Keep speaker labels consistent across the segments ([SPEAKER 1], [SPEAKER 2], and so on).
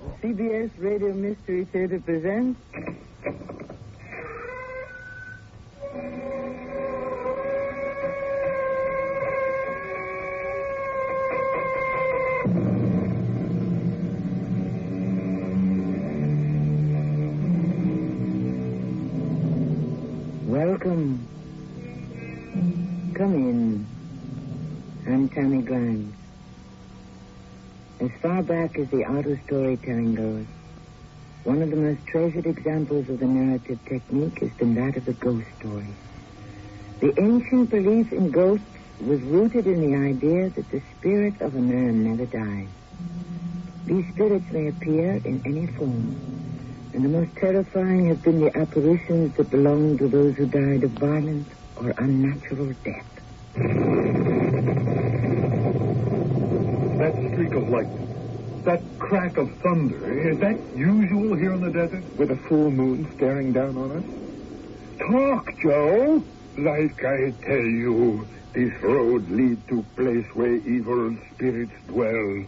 [SPEAKER 1] CBS Radio Mystery Theater presents... Welcome. Come in. I'm Tammy Grimes. As far back as the art of storytelling goes, one of the most treasured examples of the narrative technique has been that of the ghost story. The ancient belief in ghosts was rooted in the idea that the spirit of a man never dies. These spirits may appear in any form, and the most terrifying have been the apparitions that belong to those who died of violent or unnatural death.
[SPEAKER 2] That streak of lightning, that crack of thunder, is that usual here in the desert?
[SPEAKER 3] With a full moon staring down on us?
[SPEAKER 4] Talk, Joe. Like I tell you, this road leads to a place where evil spirits dwell.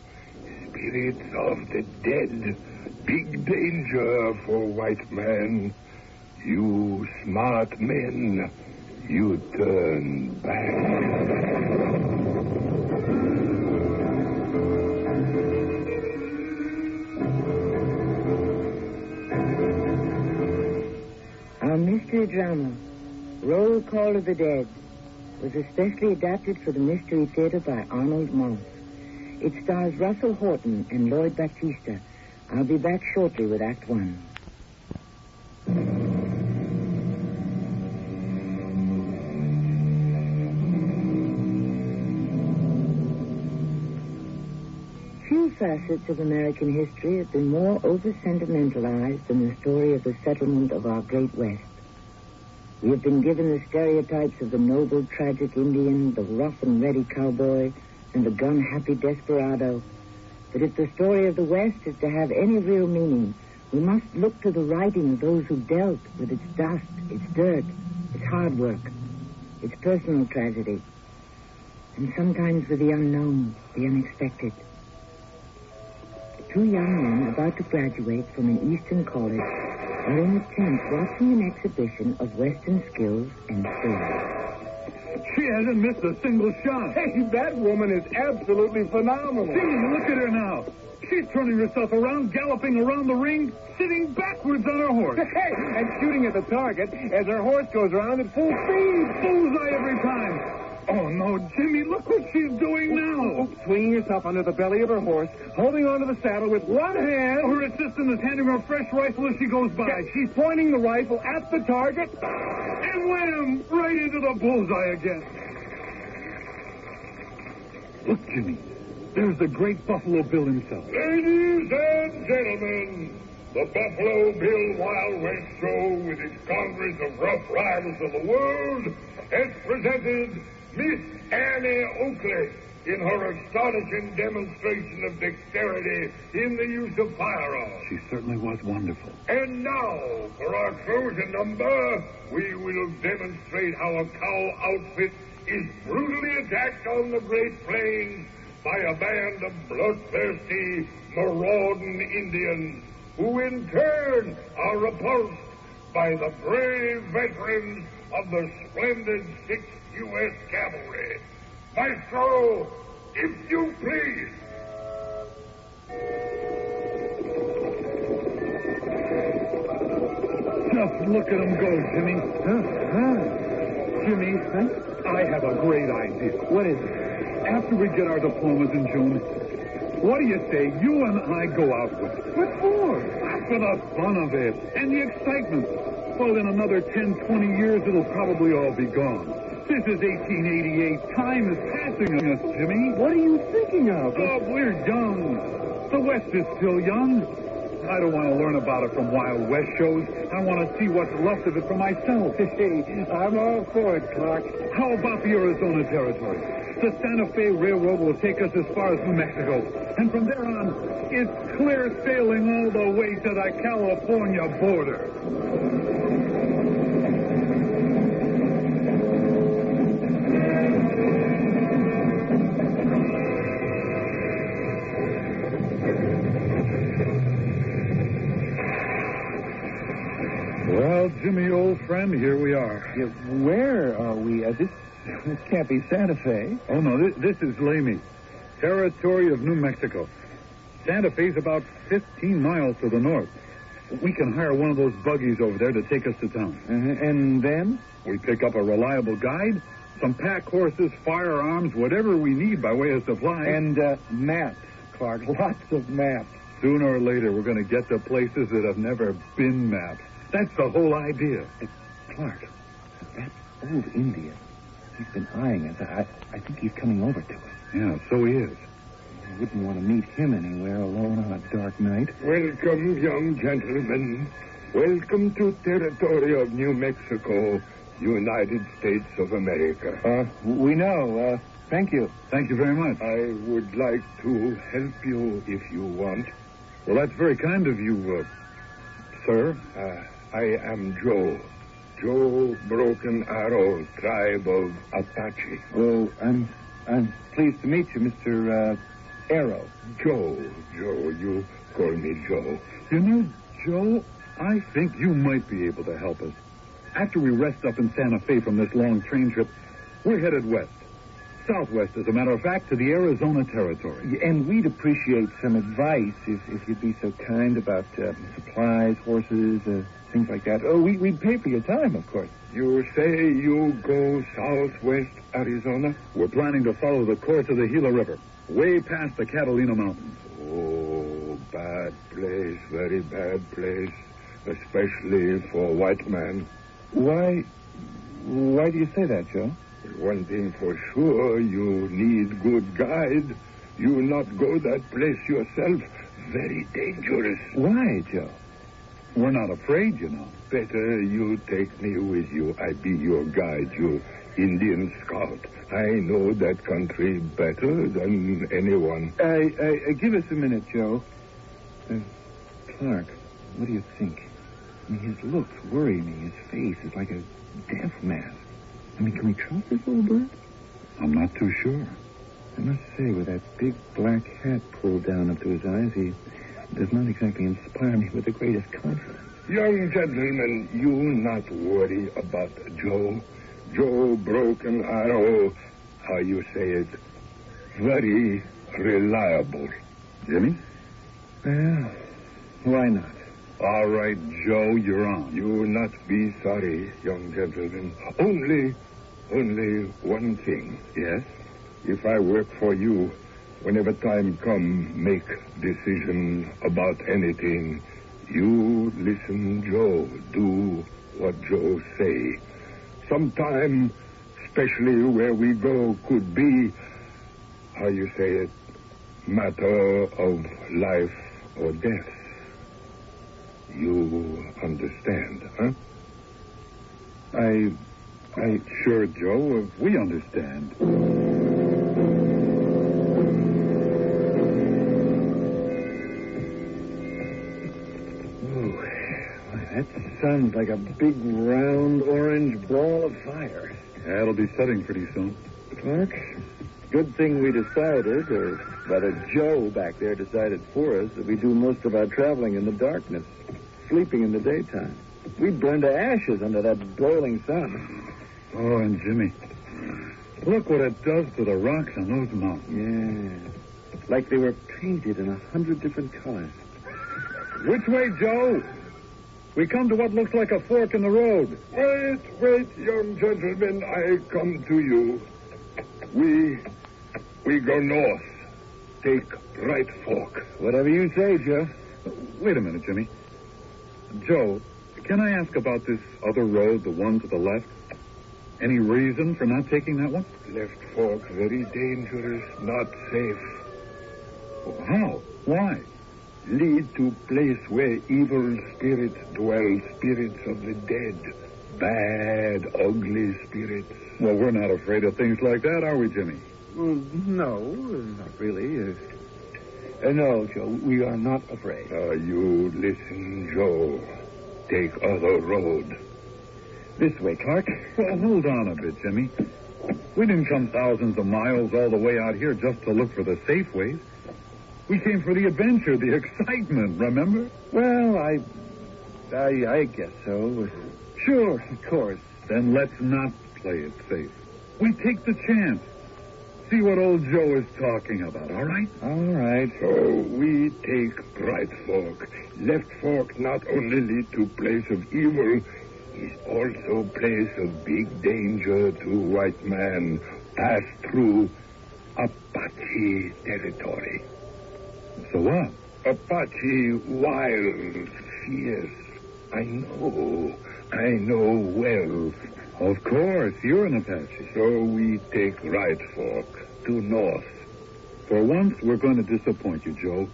[SPEAKER 4] Spirits of the dead. Big danger for white man. You smart men, you turn back.
[SPEAKER 1] Our mystery drama, Roll Call of the Dead, was especially adapted for the Mystery Theater by Arnold Moss. It stars Russell Horton and Lloyd Battista. I'll be back shortly with Act One. Few facets of American history have been more over-sentimentalized than the story of the settlement of our Great West. We have been given the stereotypes of the noble, tragic Indian, the rough and ready cowboy, and the gun-happy desperado. But if the story of the West is to have any real meaning, we must look to the writing of those who dealt with its dust, its dirt, its hard work, its personal tragedy, and sometimes with the unknown, the unexpected. Two young men about to graduate from an Eastern college are in a tent watching an exhibition of Western skills and skill.
[SPEAKER 2] She hasn't missed a single shot.
[SPEAKER 3] Hey, that woman is absolutely phenomenal.
[SPEAKER 2] See, look at her now. She's turning herself around, galloping around the ring, sitting backwards on her horse.
[SPEAKER 3] Hey, and shooting at the target as her horse goes around at full speed.
[SPEAKER 2] Bullseye every time. Oh, no, Jimmy, look what she's doing now.
[SPEAKER 3] Swinging herself under the belly of her horse, holding onto the saddle with one hand.
[SPEAKER 2] Her assistant is handing her a fresh rifle as she goes by.
[SPEAKER 3] Yeah, she's pointing the rifle at the target.
[SPEAKER 2] And wham! Right into the bullseye again. Look, Jimmy, there's the great Buffalo Bill himself.
[SPEAKER 4] Ladies and gentlemen, the Buffalo Bill Wild West Show with its Congress of Rough Riders of the World has presented Miss Annie Oakley in her astonishing demonstration of dexterity in the use of firearms.
[SPEAKER 2] She certainly was wonderful.
[SPEAKER 4] And now, for our closing number, we will demonstrate how a cow outfit is brutally attacked on the Great Plains by a band of bloodthirsty, marauding Indians, who in turn are repulsed by the brave veterans of the splendid 6th U.S. Cavalry. Maestro, if you please.
[SPEAKER 2] Just look at them go, Jimmy. Jimmy, I have a great idea.
[SPEAKER 3] What is it?
[SPEAKER 2] After we get our diplomas in June, what do you say you and I go out with it?
[SPEAKER 3] What for?
[SPEAKER 2] For the fun of it and the excitement. Well, in another 10, 20 years, it'll probably all be gone. This is 1888. Time is passing us, Jimmy.
[SPEAKER 3] What are you thinking of?
[SPEAKER 2] Oh, we're young. The West is still young. I don't want to learn about it from Wild West shows. I want to see what's left of it for myself.
[SPEAKER 3] Hey, I'm all for it, Clark.
[SPEAKER 2] How about the Arizona Territory? The Santa Fe Railroad will take us as far as New Mexico. And from there on, it's clear sailing all the way to the California border. Jimmy, old friend, here we are.
[SPEAKER 3] Yeah, where are we? This can't be Santa Fe.
[SPEAKER 2] Oh, no, this is Lamy, territory of New Mexico. Santa Fe's about 15 miles to the north. We can hire one of those buggies over there to take us to town.
[SPEAKER 3] And then?
[SPEAKER 2] We pick up a reliable guide, some pack horses, firearms, whatever we need by way of supplies.
[SPEAKER 3] And maps, Clark. Lots of maps.
[SPEAKER 2] Sooner or later, we're going to get to places that have never been mapped. That's the whole idea.
[SPEAKER 3] Clark, that old Indian, he's been eyeing us. I think he's coming over to us.
[SPEAKER 2] Yeah, so he is.
[SPEAKER 3] I wouldn't want to meet him anywhere alone on a dark night.
[SPEAKER 4] Welcome, young gentlemen. Welcome to territory of New Mexico, United States of America.
[SPEAKER 3] We know. Thank you.
[SPEAKER 2] Thank you very much.
[SPEAKER 4] I would like to help you if you want.
[SPEAKER 2] Well, that's very kind of you, sir.
[SPEAKER 4] I am Joe. Joe Broken Arrow, tribe of Apache.
[SPEAKER 3] Well, I'm pleased to meet you, Mr. Arrow.
[SPEAKER 4] Joe, you call me Joe.
[SPEAKER 2] You know, Joe, I think you might be able to help us. After we rest up in Santa Fe from this long train trip, we're headed west. Southwest, as a matter of fact, to the Arizona territory.
[SPEAKER 3] And we'd appreciate some advice if you'd be so kind about supplies, horses, things like that. Oh, we'd pay for your time, of course.
[SPEAKER 4] You say you go southwest Arizona?
[SPEAKER 2] We're planning to follow the course of the Gila River, way past the Catalina Mountains.
[SPEAKER 4] Oh, bad place, very bad place, especially for white man.
[SPEAKER 3] Why do you say that, Joe?
[SPEAKER 4] One thing for sure, you need good guide. You not go that place yourself. Very dangerous.
[SPEAKER 3] Why, Joe?
[SPEAKER 2] We're not afraid, you know.
[SPEAKER 4] Better you take me with you. I be your guide, you Indian scout. I know that country better than anyone.
[SPEAKER 3] Give us a minute, Joe. Clark, what do you think? I mean, his looks worry me. His face is like a death mask. I mean, can we trust this old bird?
[SPEAKER 2] I'm not too sure.
[SPEAKER 3] I must say, with that big black hat pulled down up to his eyes, he does not exactly inspire me with the greatest confidence.
[SPEAKER 4] Young gentlemen, you not worry about Joe. Joe Broken Arrow, how you say it, very reliable.
[SPEAKER 2] Jimmy?
[SPEAKER 3] Well, why not?
[SPEAKER 2] All right, Joe, you're on.
[SPEAKER 4] You not be sorry, young gentlemen. Only one thing.
[SPEAKER 2] Yes?
[SPEAKER 4] If I work for you, whenever time come, make decision about anything, you listen Joe. Do what Joe say. Sometime, especially where we go, could be, how you say it, matter of life or death. You understand, huh?
[SPEAKER 2] I sure, Joe, we understand.
[SPEAKER 3] That sun's like a big, round, orange ball of fire.
[SPEAKER 2] Yeah, it'll be setting pretty soon.
[SPEAKER 3] Clark, good thing we decided, or rather Joe back there decided for us, that we do most of our traveling in the darkness, sleeping in the daytime. We'd burn to ashes under that broiling sun.
[SPEAKER 2] Oh, and Jimmy, look what it does to the rocks on those mountains.
[SPEAKER 3] Yeah, like they were painted in 100 different colors.
[SPEAKER 2] Which way, Joe? We come to what looks like a fork in the road.
[SPEAKER 4] Wait, young gentlemen, I come to you. We go north. Take right fork.
[SPEAKER 3] Whatever you say, Joe.
[SPEAKER 2] Wait a minute, Jimmy. Joe, can I ask about this other road, the one to the left? Any reason for not taking that one?
[SPEAKER 4] Left fork, very dangerous, not safe.
[SPEAKER 2] How? Why?
[SPEAKER 4] Lead to place where evil spirits dwell, spirits of the dead. Bad, ugly spirits.
[SPEAKER 2] Well, we're not afraid of things like that, are we, Jimmy?
[SPEAKER 3] No, not really. No, Joe, we are not afraid.
[SPEAKER 4] You listen, Joe. Take other road.
[SPEAKER 3] This way, Clark.
[SPEAKER 2] Well, hold on a bit, Jimmy. We didn't come thousands of miles all the way out here just to look for the safe ways. We came for the adventure, the excitement, remember?
[SPEAKER 3] Well, I guess so. Sure, of course.
[SPEAKER 2] Then let's not play it safe. We take the chance. See what old Joe is talking about, all right?
[SPEAKER 3] All right.
[SPEAKER 4] So we take right fork. Left fork not only lead to place of evil, is also place of big danger to white man. Pass through Apache territory.
[SPEAKER 2] So what?
[SPEAKER 4] Apache wild, fierce. I know well.
[SPEAKER 2] Of course, you're an Apache.
[SPEAKER 4] So we take right fork to north.
[SPEAKER 2] For once, we're going to disappoint you, Joe.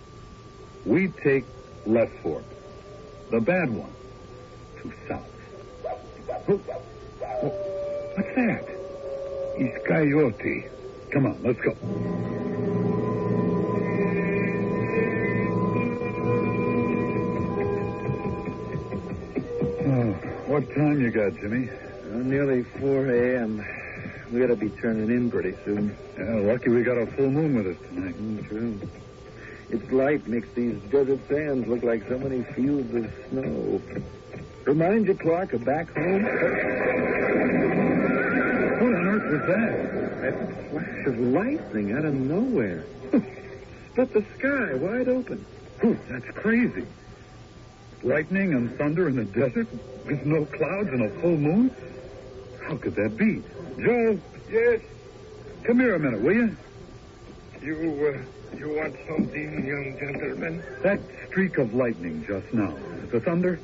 [SPEAKER 2] We take left fork, the bad one, to south.
[SPEAKER 4] What's that? It's Coyote.
[SPEAKER 2] Come on, let's go. Oh, what time you got, Jimmy?
[SPEAKER 3] Nearly 4 a.m. We ought to be turning in pretty soon.
[SPEAKER 2] Yeah, lucky we got a full moon with us tonight.
[SPEAKER 3] True. Its light makes these desert sands look like so many fields of snow. Reminds you, Clark, of back home?
[SPEAKER 2] What on earth was that?
[SPEAKER 3] That flash of lightning out of nowhere. Split the sky wide open.
[SPEAKER 2] Whew, that's crazy. Lightning and thunder in the desert with no clouds and a full moon? How could that be? Joe?
[SPEAKER 4] Yes?
[SPEAKER 2] Come here a minute, will you?
[SPEAKER 4] You want something, young gentleman?
[SPEAKER 2] That streak of lightning just now, the thunder,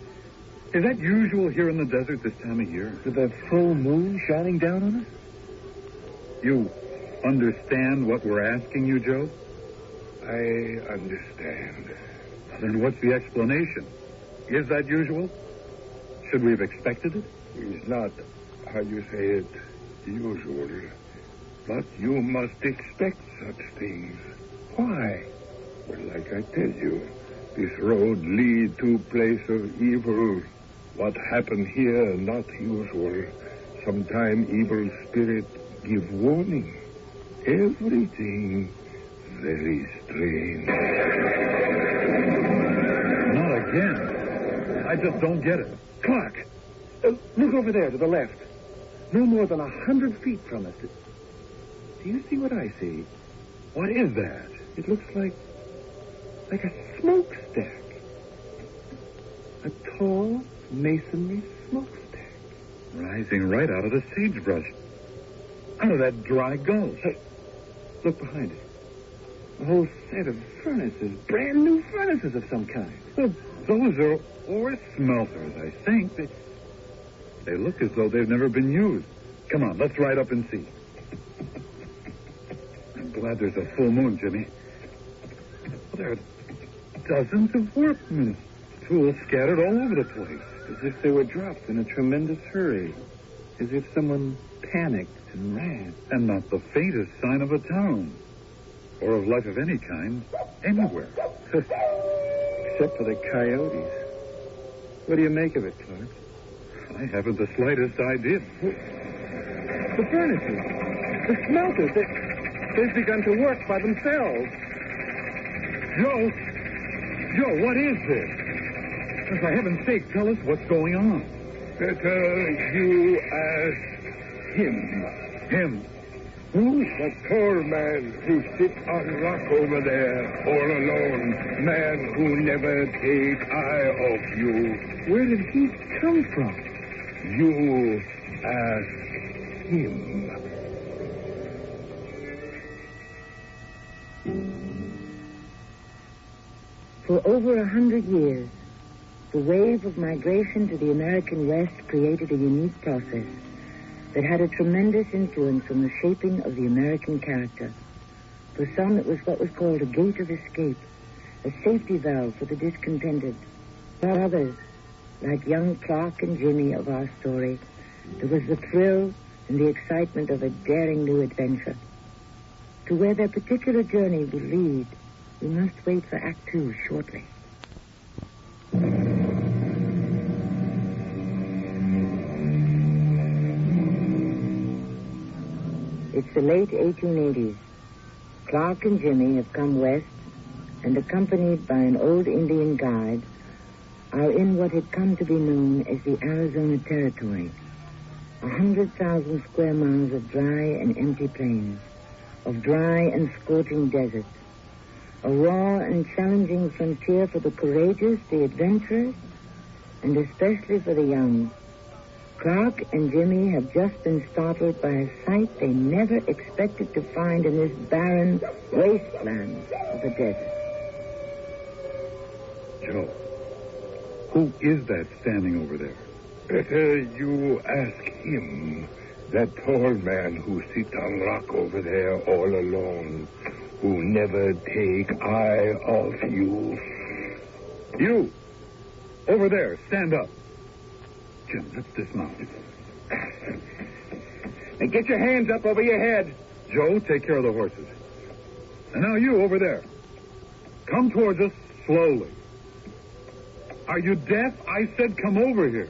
[SPEAKER 2] is that usual here in the desert this time of year?
[SPEAKER 3] With a full moon shining down on us?
[SPEAKER 2] You understand what we're asking you, Joe?
[SPEAKER 4] I understand.
[SPEAKER 2] Then what's the explanation? Is that usual? Should we have expected it?
[SPEAKER 4] It's not, how you say it, usual. But you must expect such things. Why? Well, like I tell you, this road lead to place of evil. What happened here, not usual. Sometime evil spirit give warning. Everything very strange.
[SPEAKER 2] Not again. I just don't get it.
[SPEAKER 3] Clark, look over there to the left. No more than 100 feet from us. Do you see what I see?
[SPEAKER 2] What is that?
[SPEAKER 3] It looks like a smokestack. A tall masonry smokestack.
[SPEAKER 2] Rising right out of the sagebrush. Out of that dry gulch.
[SPEAKER 3] Look behind it. A whole set of furnaces. Brand new furnaces of some kind.
[SPEAKER 2] Well, those are ore smelters, I think. They look as though they've never been used. Come on, let's ride up and see. I'm glad there's a full moon, Jimmy. Well, there are dozens of workmen's tools scattered all over the place.
[SPEAKER 3] As if they were dropped in a tremendous hurry. As if someone panicked and ran.
[SPEAKER 2] And not the faintest sign of a town. Or of life of any kind, anywhere.
[SPEAKER 3] Except for the coyotes. What do you make of it, Clark?
[SPEAKER 2] I haven't the slightest idea.
[SPEAKER 3] The furnaces. The smelters. They've begun to work by themselves.
[SPEAKER 2] Joe, what is this? For heaven's sake, tell us what's going on.
[SPEAKER 4] Better you ask him.
[SPEAKER 2] Him?
[SPEAKER 4] Who? The tall man who sits on rock over there, all alone. Man who never take eye off you.
[SPEAKER 3] Where did he come from?
[SPEAKER 4] You ask him.
[SPEAKER 1] For over 100 years, the wave of migration to the American West created a unique process that had a tremendous influence on the shaping of the American character. For some, it was what was called a gate of escape, a safety valve for the discontented. For others, like young Clark and Jimmy of our story, there was the thrill and the excitement of a daring new adventure. To where their particular journey will lead, we must wait for Act 2 shortly. It's the late 1880s. Clark and Jimmy have come west and, accompanied by an old Indian guide, are in what had come to be known as the Arizona Territory, 100,000 square miles of dry and empty plains, of dry and scorching deserts, a raw and challenging frontier for the courageous, the adventurous, and especially for the young. Clark and Jimmy have just been startled by a sight they never expected to find in this barren wasteland of the desert.
[SPEAKER 2] Joe, who is that standing over there?
[SPEAKER 4] Better you ask him, that tall man who sits on rock over there all alone, who never take eye off you.
[SPEAKER 2] You! Over there, stand up. Jim, let's dismount.
[SPEAKER 3] And get your hands up over your head.
[SPEAKER 2] Joe, take care of the horses. And now you over there. Come towards us slowly. Are you deaf? I said come over here.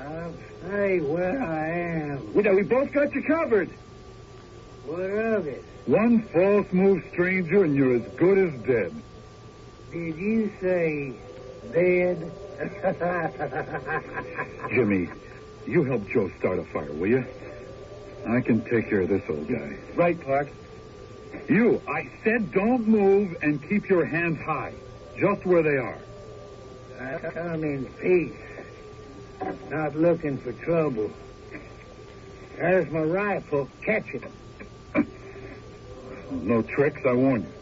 [SPEAKER 5] I'll stay where I am.
[SPEAKER 3] We both got you covered.
[SPEAKER 5] What of it?
[SPEAKER 2] One false move, stranger, and you're as good as dead.
[SPEAKER 5] Did you say dead?
[SPEAKER 2] Jimmy, you help Joe start a fire, will you? I can take care of this old guy.
[SPEAKER 3] Right, Clark.
[SPEAKER 2] You, I said don't move and keep your hands high, just where they are.
[SPEAKER 5] I come in peace, not looking for trouble. There's my rifle. Catch it.
[SPEAKER 2] No tricks, I warn you.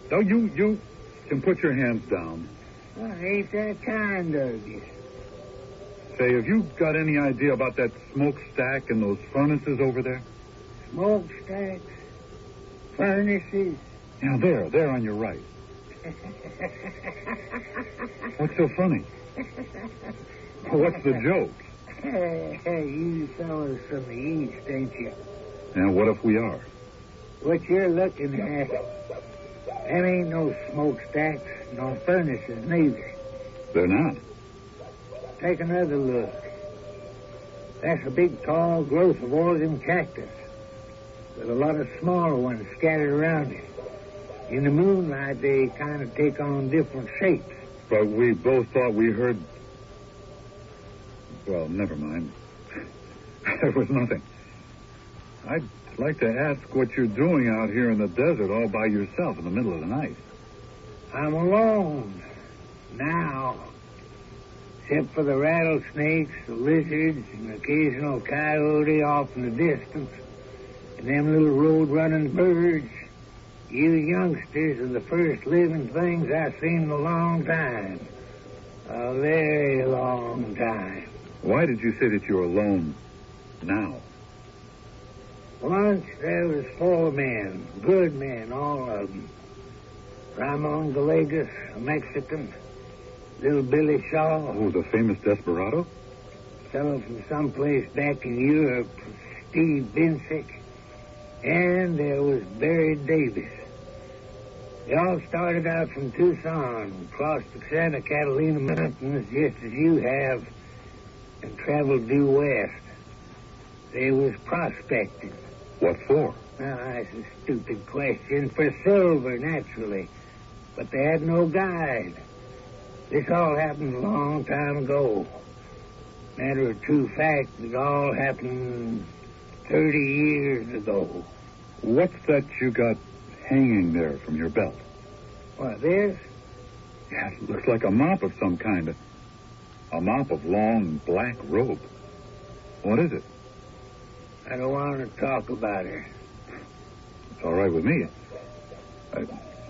[SPEAKER 2] No, you can put your hands down.
[SPEAKER 5] I ain't that kind of you.
[SPEAKER 2] Say, have you got any idea about that smokestack and those furnaces over there?
[SPEAKER 5] Smokestacks? Furnaces?
[SPEAKER 2] Yeah, there on your right. What's so funny? What's the joke?
[SPEAKER 5] Hey, you fellas from the east, ain't you?
[SPEAKER 2] Yeah, what if we are?
[SPEAKER 5] What you're looking at, there ain't no smokestacks, no furnaces neither.
[SPEAKER 2] They're not.
[SPEAKER 5] Take another look. That's a big, tall growth of Oregon cactus with a lot of smaller ones scattered around it. In the moonlight, they kind of take on different shapes.
[SPEAKER 2] But we both thought we heard... Well, never mind. There was nothing. I'd like to ask what you're doing out here in the desert all by yourself in the middle of the night.
[SPEAKER 5] I'm alone now, except for the rattlesnakes, the lizards, and the occasional coyote off in the distance, and them little road-running birds. You youngsters are the first living things I've seen in a long time. A very long time.
[SPEAKER 2] Why did you say that you're alone now?
[SPEAKER 5] Once there was 4 men, good men, all of them. Ramon Gallegos, a Mexican. Little Billy Shaw.
[SPEAKER 2] Oh, the famous desperado?
[SPEAKER 5] Fellow from someplace back in Europe, Steve Binsick. And there was Barry Davis. They all started out from Tucson, crossed the Santa Catalina Mountains just as you have, and traveled due west. They was prospecting.
[SPEAKER 2] What for?
[SPEAKER 5] Now, that's a stupid question. For silver, naturally. But they had no guide. This all happened a long time ago. Matter of true fact, it all happened 30 years ago.
[SPEAKER 2] What's that you got hanging there from your belt?
[SPEAKER 5] What, this?
[SPEAKER 2] Yeah, it looks like a mop of some kind. A mop of long black rope. What is it?
[SPEAKER 5] I don't want to talk about her.
[SPEAKER 2] It's all right with me.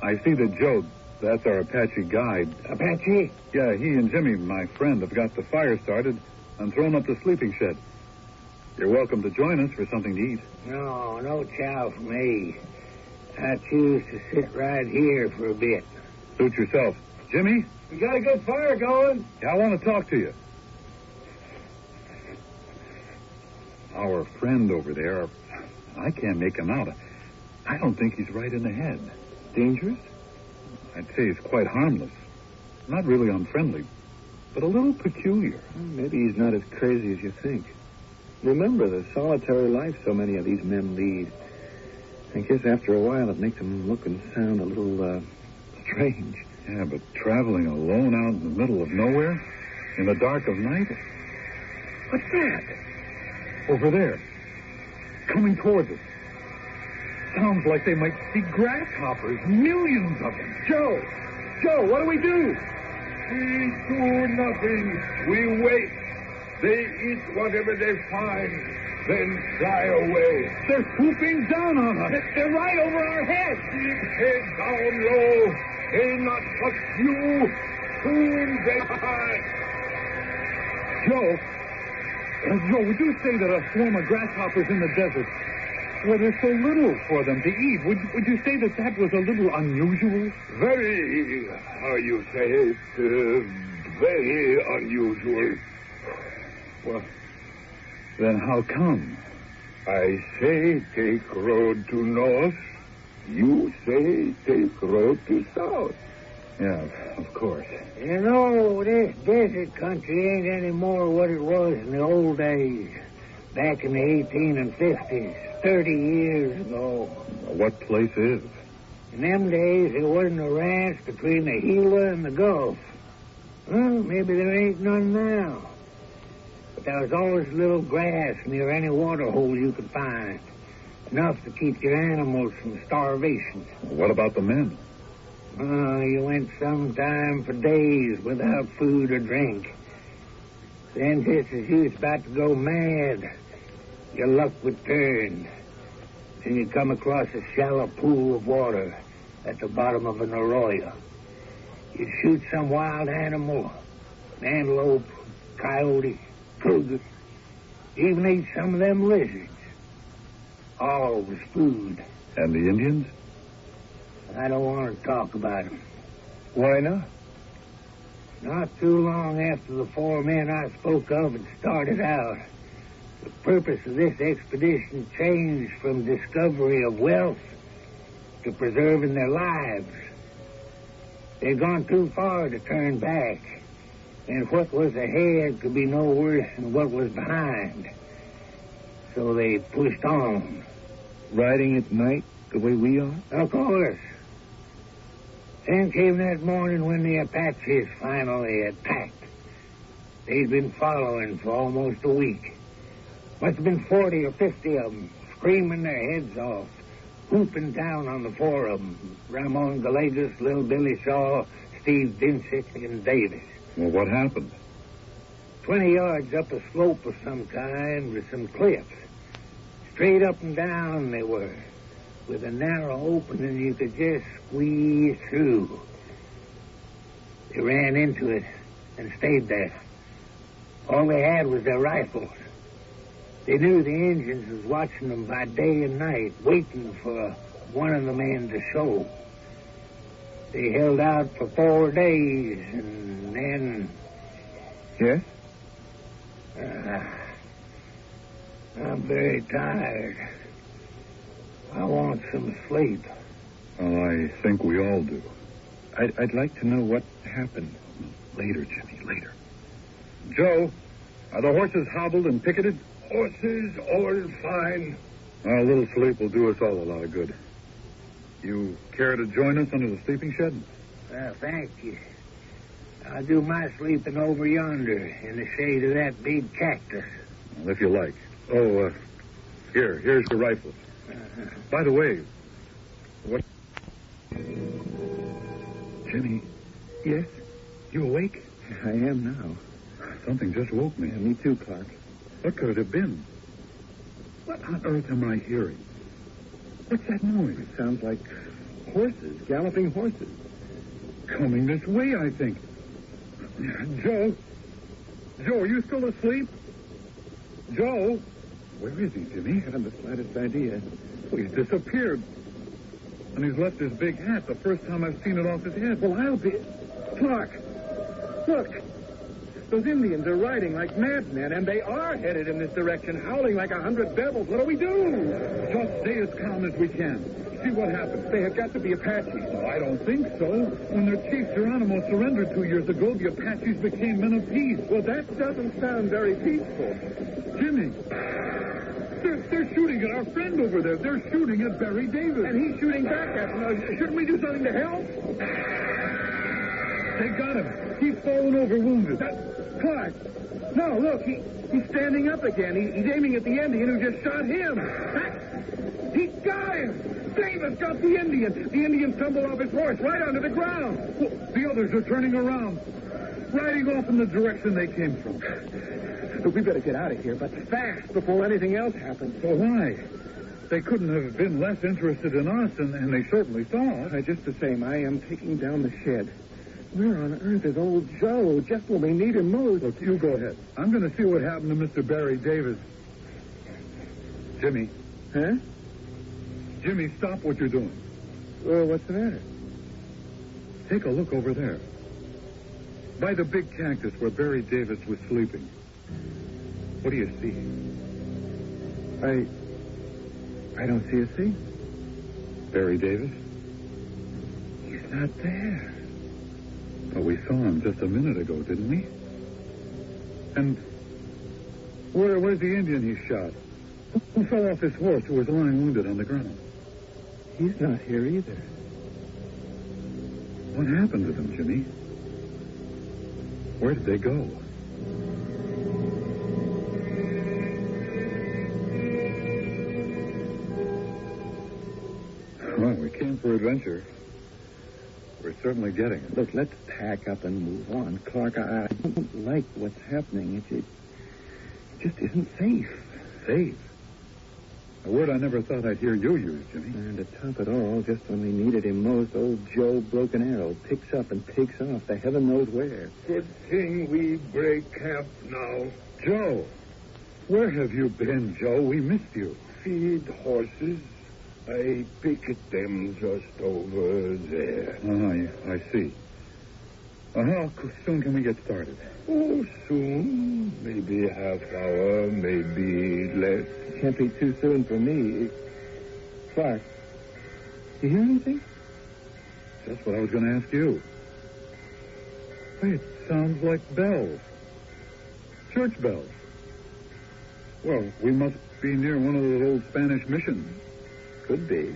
[SPEAKER 2] I see that Joe, that's our Apache guide.
[SPEAKER 5] Apache?
[SPEAKER 2] Yeah, he and Jimmy, my friend, have got the fire started and thrown up the sleeping shed. You're welcome to join us for something to eat.
[SPEAKER 5] No chow for me. I choose to sit right here for a bit.
[SPEAKER 2] Suit yourself. Jimmy?
[SPEAKER 3] We got a good fire going.
[SPEAKER 2] Yeah, I want to talk to you. Our friend over there, I can't make him out. I don't think he's right in the head.
[SPEAKER 3] Dangerous?
[SPEAKER 2] I'd say he's quite harmless. Not really unfriendly, but a little peculiar.
[SPEAKER 3] Well, maybe he's not as crazy as you think. Remember the solitary life so many of these men lead. I guess after a while it makes them look and sound a little strange.
[SPEAKER 2] Yeah, but traveling alone out in the middle of nowhere, in the dark of night? What's that? Over there. Coming towards us. Sounds like they might see grasshoppers. Millions of them.
[SPEAKER 3] Joe, what do we do?
[SPEAKER 4] We do nothing. We wait. They eat whatever they find, then fly away.
[SPEAKER 2] They're swooping down on us.
[SPEAKER 3] They're right over our heads.
[SPEAKER 4] Keep head down low. They not touch you. Soon they die.
[SPEAKER 2] Joe, would you say that a swarm of grasshoppers in the desert, well, there's so little for them to eat, would you say that was a little unusual?
[SPEAKER 4] Very, how you say it, very unusual.
[SPEAKER 2] Well, then how come?
[SPEAKER 4] I say take road to north. You say take road to south.
[SPEAKER 2] Yeah, of course.
[SPEAKER 5] You know, this desert country ain't any more what it was in the old days, back in the 1850s, 30 years ago.
[SPEAKER 2] What place is?
[SPEAKER 5] In them days, there wasn't a ranch between the Gila and the Gulf. Well, maybe there ain't none now. But there was always little grass near any water hole you could find, enough to keep your animals from starvation.
[SPEAKER 2] What about the men?
[SPEAKER 5] You went some time for days without food or drink. Then, just as you was about to go mad, your luck would turn. Then you'd come across a shallow pool of water at the bottom of an arroyo. You'd shoot some wild animal, antelope, coyote, cougar, even eat some of them lizards. All was food.
[SPEAKER 2] And the Indians?
[SPEAKER 5] I don't want to talk about them.
[SPEAKER 3] Why not?
[SPEAKER 5] Not too long after the four men I spoke of had started out, the purpose of this expedition changed from discovery of wealth to preserving their lives. They'd gone too far to turn back, and what was ahead could be no worse than what was behind. So they pushed on.
[SPEAKER 3] Riding at night the way we are?
[SPEAKER 5] Of course. Then came that morning when the Apaches finally attacked. They'd been following for almost a week. Must have been 40 or 50 of them, screaming their heads off, whooping down on the four of them. Ramon Gallegos, Little Billy Shaw, Steve Dinsick, and Davis.
[SPEAKER 2] Well, what happened?
[SPEAKER 5] 20 yards up a slope of some kind with some cliffs. Straight up and down they were, with a narrow opening you could just squeeze through. They ran into it and stayed there. All they had was their rifles. They knew the Indians was watching them by day and night, waiting for one of the men to show. They held out for 4 days, and then...
[SPEAKER 3] Yes?
[SPEAKER 5] I'm very tired. I want some sleep.
[SPEAKER 2] Well, I think we all do.
[SPEAKER 3] I'd like to know what happened.
[SPEAKER 2] Later, Jimmy, later. Joe, are the horses hobbled and picketed?
[SPEAKER 4] Horses all fine.
[SPEAKER 2] Well, a little sleep will do us all a lot of good. You care to join us under the sleeping shed?
[SPEAKER 5] Thank you. I'll do my sleeping over yonder in the shade of that big cactus.
[SPEAKER 2] Well, if you like. Oh, here's the rifle. By the way, what... Jimmy.
[SPEAKER 3] Yes?
[SPEAKER 2] You awake?
[SPEAKER 3] I am now.
[SPEAKER 2] Something just woke me.
[SPEAKER 3] Yeah, me too, Clark.
[SPEAKER 2] What could it have been? What on earth am I hearing? What's that noise?
[SPEAKER 3] It sounds like horses, galloping horses.
[SPEAKER 2] Coming this way, I think. Joe? Joe, are you still asleep? Joe? Where is he, Jimmy?
[SPEAKER 3] I haven't the slightest idea.
[SPEAKER 2] Well, he's disappeared. And he's left his big hat the first time I've seen it off his head.
[SPEAKER 3] Well, I'll be... Clark, look. Those Indians are riding like madmen, and they are headed in this direction, howling like 100 devils. What do we do?
[SPEAKER 2] Just stay as calm as we can. See what happens.
[SPEAKER 3] They have got to be Apaches.
[SPEAKER 2] Oh, I don't think so. When their chief Geronimo surrendered 2 years ago, the Apaches became men of peace.
[SPEAKER 3] Well, that doesn't sound very peaceful.
[SPEAKER 2] Jimmy, they're shooting at our friend over there. They're shooting at Barry Davis.
[SPEAKER 3] And he's shooting back at them. Shouldn't we do something to help?
[SPEAKER 2] They got him. He's fallen over wounded.
[SPEAKER 3] Clark! No, look, he's standing up again. He's aiming at the Indian who just shot him. He got him! Davis got the Indian. The Indian tumbled off his horse right onto the ground.
[SPEAKER 2] The others are turning around, riding off in the direction they came from.
[SPEAKER 3] Look, we better get out of here, but fast before anything else happens.
[SPEAKER 2] Well, why? They couldn't have been less interested in us, and they certainly saw us.
[SPEAKER 3] Just the same, I am taking down the shed. Where on earth is old Joe? Just when we need him most.
[SPEAKER 2] Look, you go ahead. I'm going to see what happened to Mr. Barry Davis. Jimmy.
[SPEAKER 3] Huh?
[SPEAKER 2] Jimmy, stop what you're doing.
[SPEAKER 3] What's the matter?
[SPEAKER 2] Take a look over there. By the big cactus where Barry Davis was sleeping. What do you see?
[SPEAKER 3] I don't see a thing.
[SPEAKER 2] Barry Davis?
[SPEAKER 3] He's not there.
[SPEAKER 2] But we saw him just a minute ago, didn't we? And where's the Indian he shot? Who fell off his horse who was lying wounded on the ground?
[SPEAKER 3] He's not here either.
[SPEAKER 2] What happened to them, Jimmy? Where did they go? Well, we came for adventure. We're certainly getting it.
[SPEAKER 3] Look, let's pack up and move on. Clark, I don't like what's happening. It just isn't safe.
[SPEAKER 2] Safe? A word I never thought I'd hear you use, Jimmy.
[SPEAKER 3] And to top it all, just when we needed him most, old Joe Broken Arrow picks up and takes off to heaven knows where.
[SPEAKER 4] Good thing we break camp now.
[SPEAKER 2] Joe! Where have you been, Joe? We missed you.
[SPEAKER 4] Feed horses. I picket them just over there.
[SPEAKER 2] I see. How soon can we get started?
[SPEAKER 4] Oh, soon. Maybe half hour, maybe less.
[SPEAKER 3] It can't be too soon for me. Clark, you hear anything?
[SPEAKER 2] That's what I was going to ask you. Hey, it sounds like bells. Church bells. Well, we must be near one of those old Spanish missions.
[SPEAKER 3] Could be.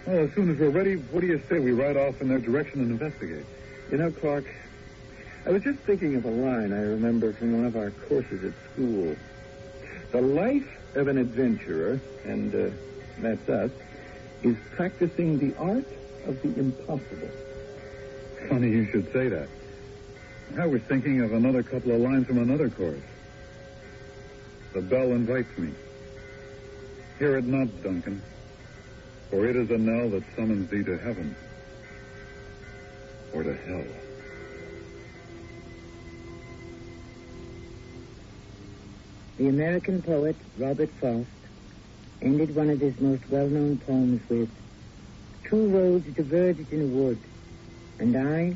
[SPEAKER 2] Well, as soon as we're ready, what do you say we ride off in their direction and investigate?
[SPEAKER 3] You know, Clark, I was just thinking of a line I remember from one of our courses at school. The life of an adventurer, and that's us, is practicing the art of the impossible.
[SPEAKER 2] Funny you should say that. I was thinking of another couple of lines from another course. The bell invites me. Hear it not, Duncan, for it is a knell that summons thee to heaven or to hell.
[SPEAKER 1] The American poet Robert Frost ended one of his most well-known poems with, "Two roads diverged in a wood, and I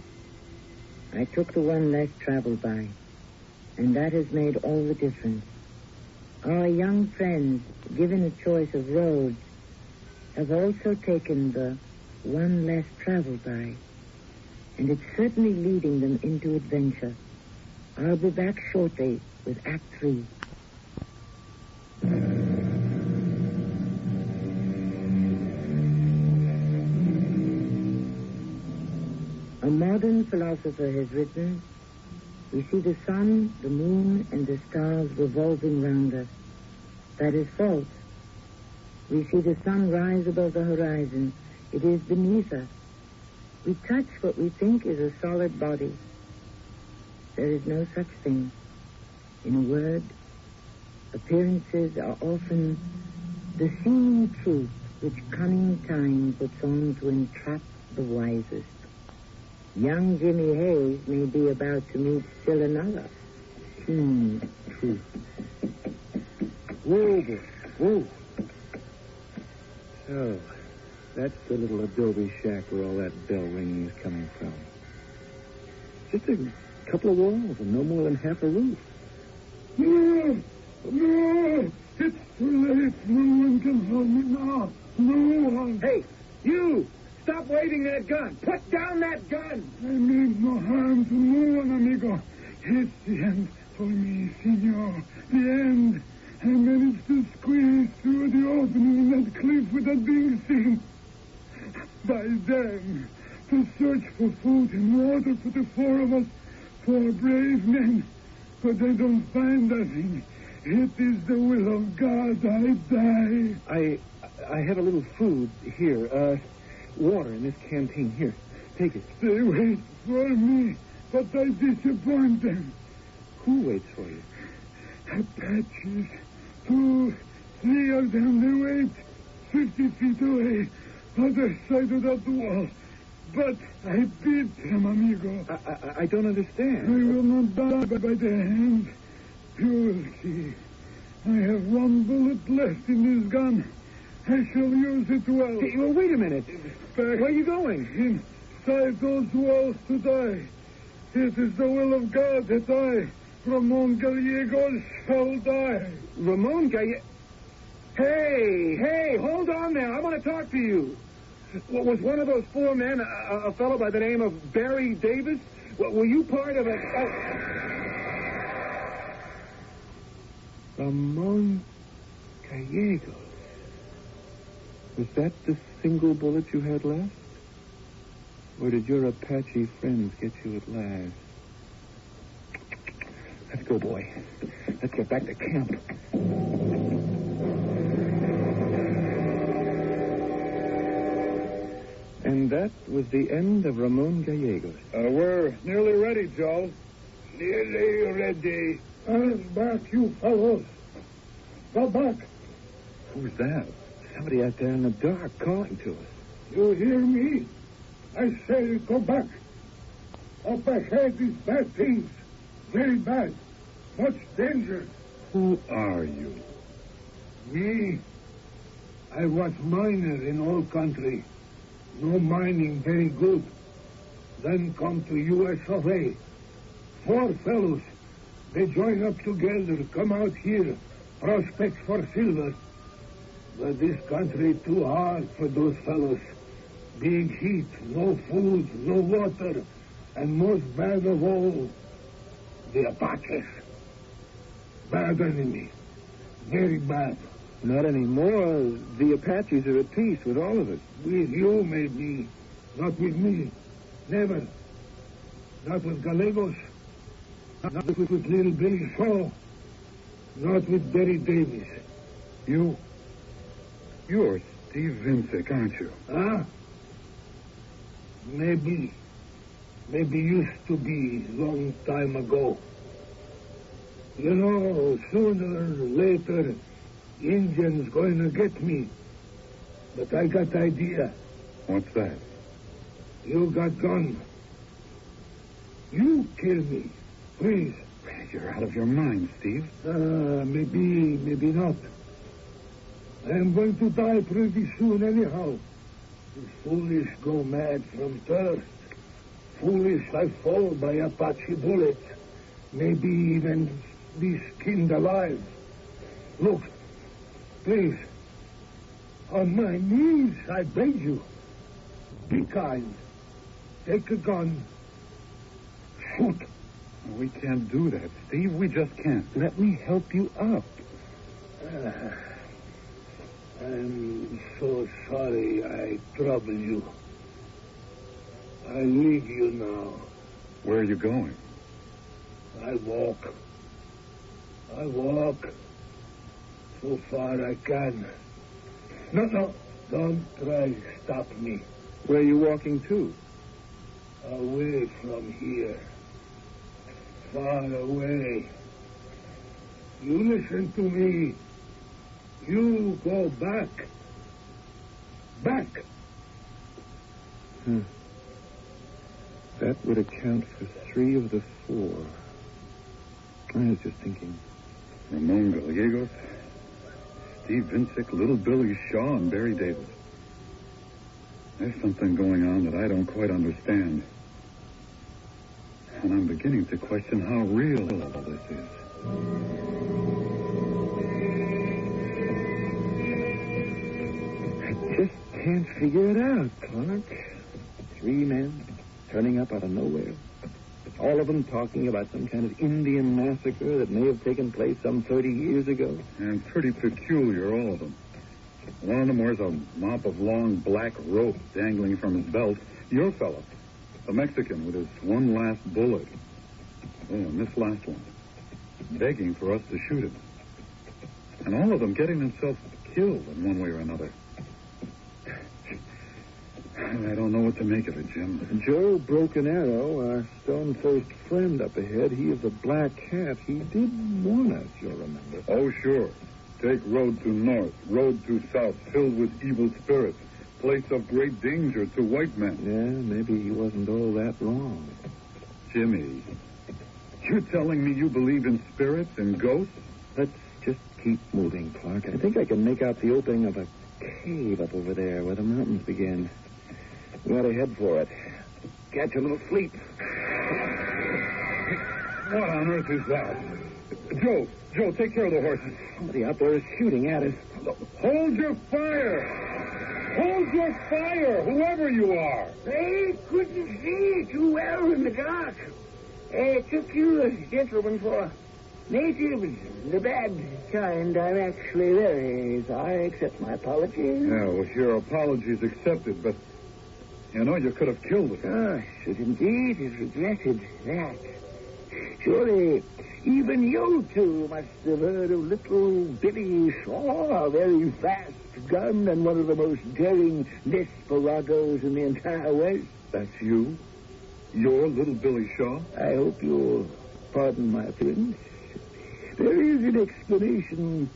[SPEAKER 1] took the one less traveled by, and that has made all the difference. Our young friends, given a choice of roads, have also taken the one less traveled by, and it's certainly leading them into adventure. I'll be back shortly with Act 3. A modern philosopher has written, "We see the sun, the moon, and the stars revolving round us. That is false. We see the sun rise above the horizon. It is beneath us. We touch what we think is a solid body. There is no such thing. In a word, appearances are often the seeming truth which cunning time puts on to entrap the wisest. Young Jimmy Hayes may be about to meet still another keen truth."
[SPEAKER 3] Whoa, boy. Whoa. So, that's the little adobe shack where all that bell ringing is coming from. Just a couple of walls and no more than half a roof.
[SPEAKER 4] No! No! It's too late. No one can help me now. No one.
[SPEAKER 3] Hey, you! Stop waving that gun! Put down that gun!
[SPEAKER 4] I mean no harm to no one, amigo. It's the end for me, senor. The end. I managed to squeeze through the opening in that cliff without being seen. By then, to search for food and
[SPEAKER 6] some water for the four of us, 4 brave men, but I don't find nothing. It is the will of God I die.
[SPEAKER 3] I have a little food here. Water in this canteen. Here, take it.
[SPEAKER 6] They wait for me, but I disappoint them.
[SPEAKER 3] Who waits for you?
[SPEAKER 6] Apaches. 2, 3 of them. They wait 50 feet away, other side of that wall. But I beat them, amigo.
[SPEAKER 3] I don't understand.
[SPEAKER 6] I will not die by the hand. You will see. I have 1 bullet left in this gun. I shall use it well.
[SPEAKER 3] Hey, well, wait a minute. Where are you going?
[SPEAKER 6] Inside those walls to die. It is the will of God that I, Ramon Gallegos, shall die.
[SPEAKER 3] Ramon Gallegos? Hey, hold on there. I want to talk to you. Was one of those 4 men a fellow by the name of Barry Davis? Were you part of a... Ramon Gallegos. Was that the single bullet you had left? Or did your Apache friends get you at last? Let's go, boy. Let's get back to camp. And that was the end of Ramon Gallegos.
[SPEAKER 2] We're nearly ready, Joe.
[SPEAKER 6] Nearly ready. Stand back, you fellows. Go back.
[SPEAKER 2] Who's that?
[SPEAKER 3] Somebody out there in the dark calling to us.
[SPEAKER 6] You hear me? I say go back. Up ahead is bad things. Very bad. Much danger.
[SPEAKER 2] Who are you?
[SPEAKER 6] Me? I was miner in old country. No mining very good. Then come to US of A. 4 fellows. They join up together, come out here, prospect for silver. But this country too hard for those fellows. Big heat, no food, no water, and most bad of all, the Apaches. Bad enemy. Very bad.
[SPEAKER 3] Not anymore. The Apaches are at peace with all of us.
[SPEAKER 6] With you, maybe. Not with me. Never. Not with Gallegos. Not with little Billy Shaw. Not with Barry Davis.
[SPEAKER 2] You're Steve Vincic, aren't you?
[SPEAKER 6] Huh? Maybe. Maybe used to be long time ago. You know, sooner or later, Indians going to get me. But I got idea.
[SPEAKER 2] What's that?
[SPEAKER 6] You got gun. You kill me, please.
[SPEAKER 2] You're out of your mind, Steve.
[SPEAKER 6] Maybe not. I am going to die pretty soon anyhow. The foolish go mad from thirst. Foolish I fall by Apache bullets. Maybe even be skinned alive. Look, please. On my knees, I beg you. Be kind. Take a gun. Shoot.
[SPEAKER 2] We can't do that, Steve. We just can't.
[SPEAKER 3] Let me help you up.
[SPEAKER 6] I'm so sorry I troubled you. I leave you now.
[SPEAKER 2] Where are you going?
[SPEAKER 6] I walk. So far I can. No. Don't try to stop me.
[SPEAKER 3] Where are you walking to?
[SPEAKER 6] Away from here. Far away. You listen to me. You go back. Back.
[SPEAKER 3] That would account for 3 of the 4. I was just thinking.
[SPEAKER 2] Ramon Gallegos, Steve Vincic, Little Billy Shaw, and Barry Davis. There's something going on that I don't quite understand. And I'm beginning to question how real all this is.
[SPEAKER 3] I just can't figure it out, Clark. 3 men turning up out of nowhere. All of them talking about some kind of Indian massacre that may have taken place some 30 years ago.
[SPEAKER 2] And pretty peculiar, all of them. One of them wears a mop of long black rope dangling from his belt. Your fellow, The Mexican with his one last bullet. Oh, and this last one. Begging for us to shoot him. And all of them getting themselves killed in one way or another. I don't know what to make of it, Jim.
[SPEAKER 3] Joe Broken Arrow, our stone-faced friend up ahead, he of the black hat, he did warn us, you'll remember.
[SPEAKER 2] Oh, sure. Take road to north, road to south, filled with evil spirits. Place of great danger to white men.
[SPEAKER 3] Yeah, maybe he wasn't all that wrong.
[SPEAKER 2] Jimmy, you're telling me you believe in spirits and ghosts?
[SPEAKER 3] Let's just keep moving, Clark. I think I can make out the opening of a cave up over there where the mountains begin. We ought to head for it. Catch a little sleep.
[SPEAKER 2] What on earth is that? Joe, take care of the horses.
[SPEAKER 3] Somebody out there is shooting at us.
[SPEAKER 2] Hold your fire! Hold your fire, whoever you are!
[SPEAKER 5] They couldn't see too well in the dark. I took you, gentlemen, for natives, the bad kind. I'm actually very sorry. Accept my apologies.
[SPEAKER 2] Yeah, well, your apologies accepted, but, you know, you could have killed us.
[SPEAKER 5] I should indeed have regretted that. Surely, even you two must have heard of little Billy Shaw, a very fast gun and one of the most daring desperados in the entire West.
[SPEAKER 2] That's you? You're little Billy Shaw?
[SPEAKER 5] I hope you'll pardon my appearance. There is an explanation.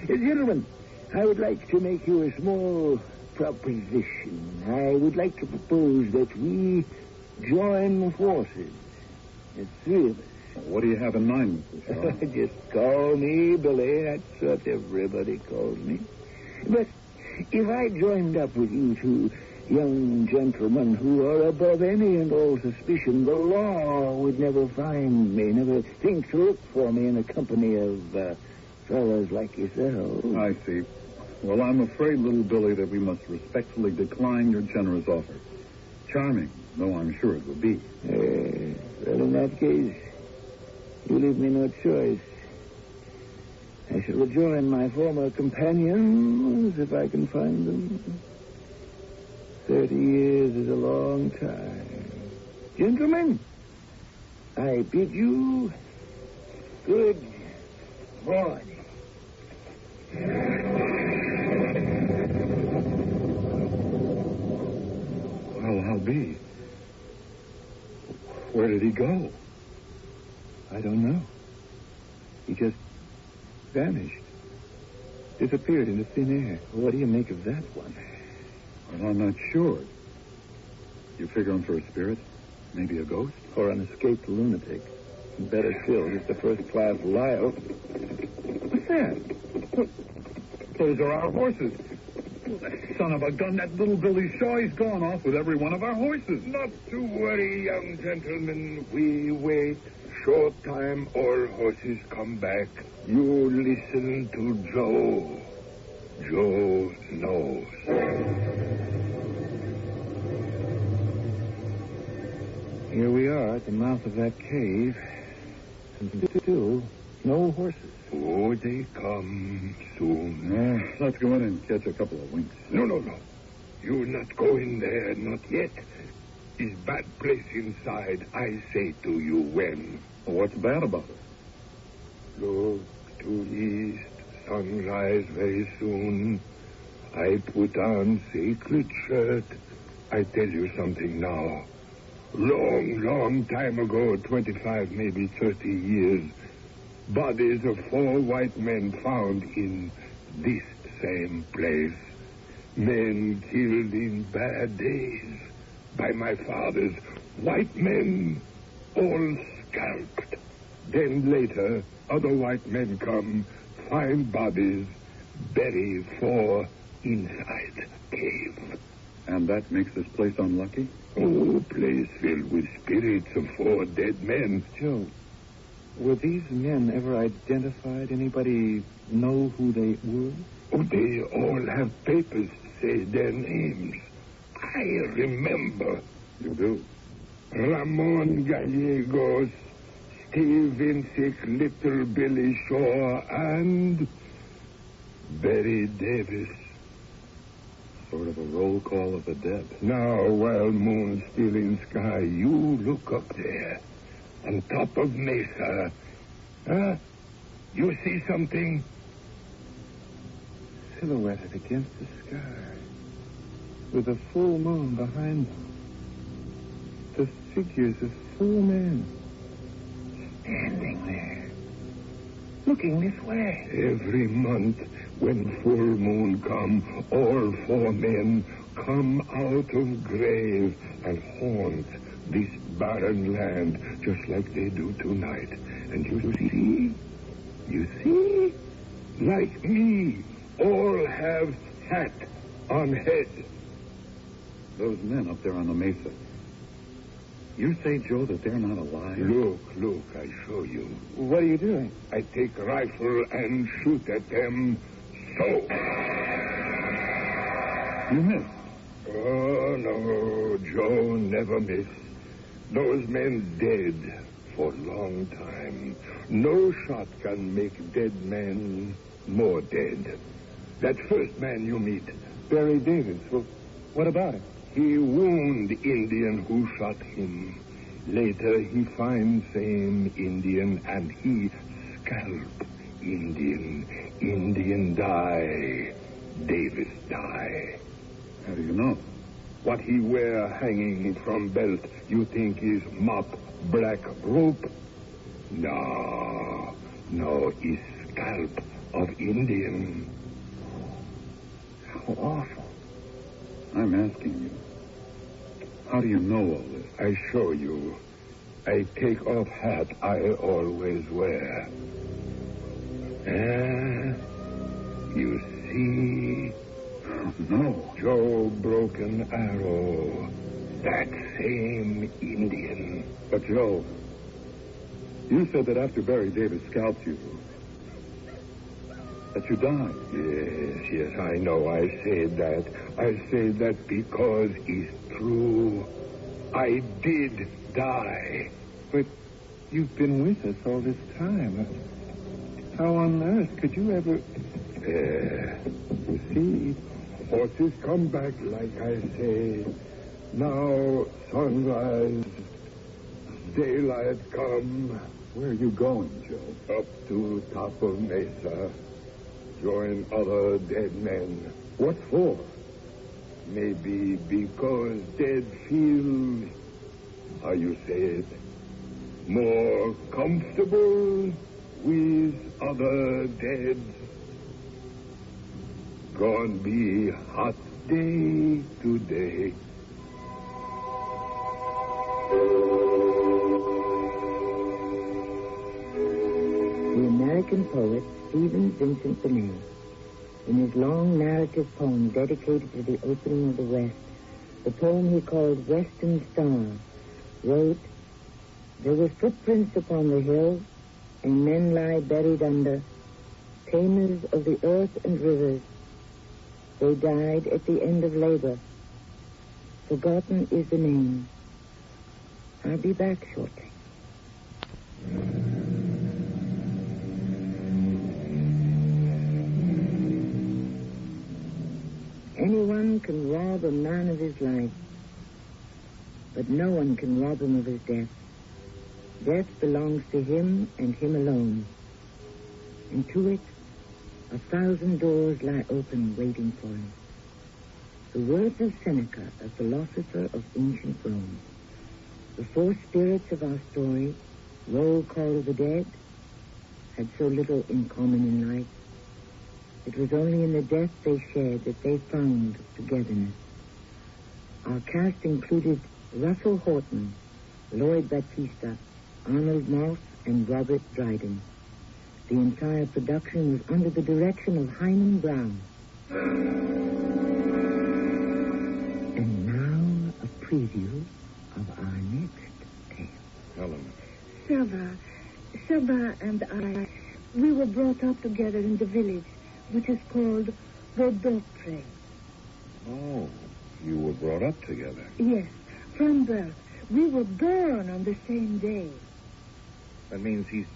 [SPEAKER 5] Gentlemen, I would like to make you a small proposition. I would like to propose that we join forces. The three of us.
[SPEAKER 2] What do you have in mind, Mr. Shaw?
[SPEAKER 5] Just call me Billy. That's what everybody calls me. But if I joined up with you two young gentlemen who are above any and all suspicion, the law would never find me, never think to look for me in a company of fellows like yourself.
[SPEAKER 2] I see. Well, I'm afraid, little Billy, that we must respectfully decline your generous offer. Charming, though I'm sure it will be.
[SPEAKER 5] Well, in that case, you leave me no choice. I shall rejoin my former companions if I can find them. 30 years is a long time. Gentlemen, I bid you good morning.
[SPEAKER 2] Well, I'll be. Where did he go?
[SPEAKER 3] I don't know. He just vanished. Disappeared into thin air. What do you make of that one?
[SPEAKER 2] Well, I'm not sure. You figure him for a spirit? Maybe a ghost?
[SPEAKER 3] Or an escaped lunatic. Better still, just a first-class liar. What's that?
[SPEAKER 2] Those are our horses. Son of a gun, that little Billy Shaw, he's gone off with every one of our horses.
[SPEAKER 4] Not to worry, young gentlemen. We wait. Short time, all horses come back. You listen to Joe. Joe knows.
[SPEAKER 3] Here we are at the mouth of that cave. And still, no horses.
[SPEAKER 4] Oh, they come soon.
[SPEAKER 2] Let's go in and catch a couple of winks.
[SPEAKER 4] No. You not go in there, not yet. It's bad place inside. I say to you when.
[SPEAKER 2] What's bad about it?
[SPEAKER 4] Look to east. Sunrise very soon. I put on sacred shirt. I tell you something now. Long time ago, 25, maybe 30 years, bodies of 4 white men found in this same place. Men killed in bad days by my fathers. White men, all scalped. Then later, other white men come, find bodies, bury 4 inside cave.
[SPEAKER 2] And that makes this place unlucky?
[SPEAKER 4] Oh, place filled with spirits of 4 dead men.
[SPEAKER 3] Joe, were these men ever identified? Anybody know who they were?
[SPEAKER 4] Oh, they all have papers say their names. I remember.
[SPEAKER 2] You do?
[SPEAKER 4] Ramon Gallegos, Steve Vincic, Little Billy Shaw, and Barry Davis.
[SPEAKER 2] Sort of a roll call of the dead.
[SPEAKER 4] Now, while moon's still in sky, you look up there, on top of Mesa. Huh? You see something?
[SPEAKER 3] Silhouetted against the sky, with a full moon behind them. The figures of 4 men.
[SPEAKER 5] Standing there, looking this way.
[SPEAKER 4] Every month, when full moon come, all 4 men come out of grave and haunt this barren land just like they do tonight. And you see, like me, all have hat on head.
[SPEAKER 2] Those men up there on the mesa. You say, Joe, that they're not alive?
[SPEAKER 4] Look, I show you.
[SPEAKER 3] What are you doing?
[SPEAKER 4] I take rifle and shoot at them. So.
[SPEAKER 2] You missed.
[SPEAKER 4] Oh, no, Joe never missed. Those men dead for a long time. No shot can make dead men more dead. That first man you meet,
[SPEAKER 3] Barry Davis. Well, what about him?
[SPEAKER 4] he wound Indian who shot him. Later he find same Indian and he scalp Indian. Indian die. Davis die.
[SPEAKER 2] How do you know?
[SPEAKER 4] What he wear hanging from belt, you think is mop black rope? No, is scalp of Indian.
[SPEAKER 2] How awful. I'm asking you. How do you know all this?
[SPEAKER 4] I show you. I take off hat I always wear. You see?
[SPEAKER 2] No.
[SPEAKER 4] Joe Broken Arrow. That same Indian.
[SPEAKER 2] But, Joe, you said that after Barry Davis scalped you, that you died.
[SPEAKER 4] Yes, I know I said that. I said that because it's true. I did die.
[SPEAKER 3] But you've been with us all this time. How on earth could you ever...
[SPEAKER 4] You see, horses come back like I say. Now sunrise, daylight come.
[SPEAKER 2] Where are you going, Joe?
[SPEAKER 4] Up to top of Mesa. Join other dead men. What for? Maybe because dead feel, how you say it, more comfortable with other dead. Gonna be hot day today.
[SPEAKER 1] The American poet Stephen Vincent Benet, in his long narrative poem dedicated to the opening of the West, the poem he called Western Star, wrote, "There were footprints upon the hill, and men lie buried under, tamers of the earth and rivers. They died at the end of labor. Forgotten is the name. I'll be back shortly." Anyone can rob a man of his life, but no one can rob him of his death. Death belongs to him and him alone. And to it, 1,000 doors lie open waiting for him. The words of Seneca, a philosopher of ancient Rome. The 4 spirits of our story, roll call of the dead, had so little in common in life. It was only in the death they shared that they found togetherness. Our cast included Russell Horton, Lloyd Battista, Arnold Moss, and Robert Dryden. The entire production was under the direction of Himan Brown. And now a preview of our next tale.
[SPEAKER 4] Helen.
[SPEAKER 7] Saba and I, we were brought up together in the village, which is called Rodopre.
[SPEAKER 2] Oh, you were brought up together.
[SPEAKER 7] Yes, from birth. We were born on the same day.
[SPEAKER 2] That means he's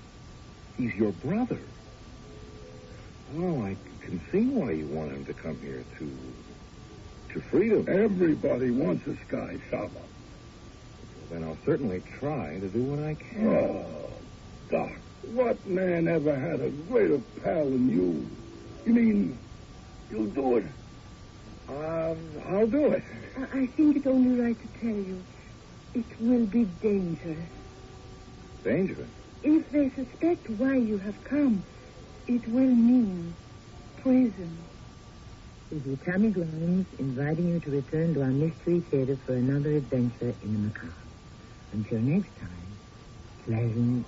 [SPEAKER 2] your brother. Oh, I can see why you want him to come here
[SPEAKER 3] to freedom.
[SPEAKER 6] Everybody wants a sky, Saba.
[SPEAKER 3] Then I'll certainly try to do what I can.
[SPEAKER 6] Oh, Doc, what man ever had a greater pal than you? You mean you'll do it?
[SPEAKER 3] I'll do it.
[SPEAKER 7] I think it's only right to tell you. It will be dangerous.
[SPEAKER 3] Dangerous?
[SPEAKER 7] If they suspect why you have come, it will mean prison.
[SPEAKER 1] This is Tommy Grimes inviting you to return to our Mystery Theater for another adventure in the macabre. Until next time, pleasant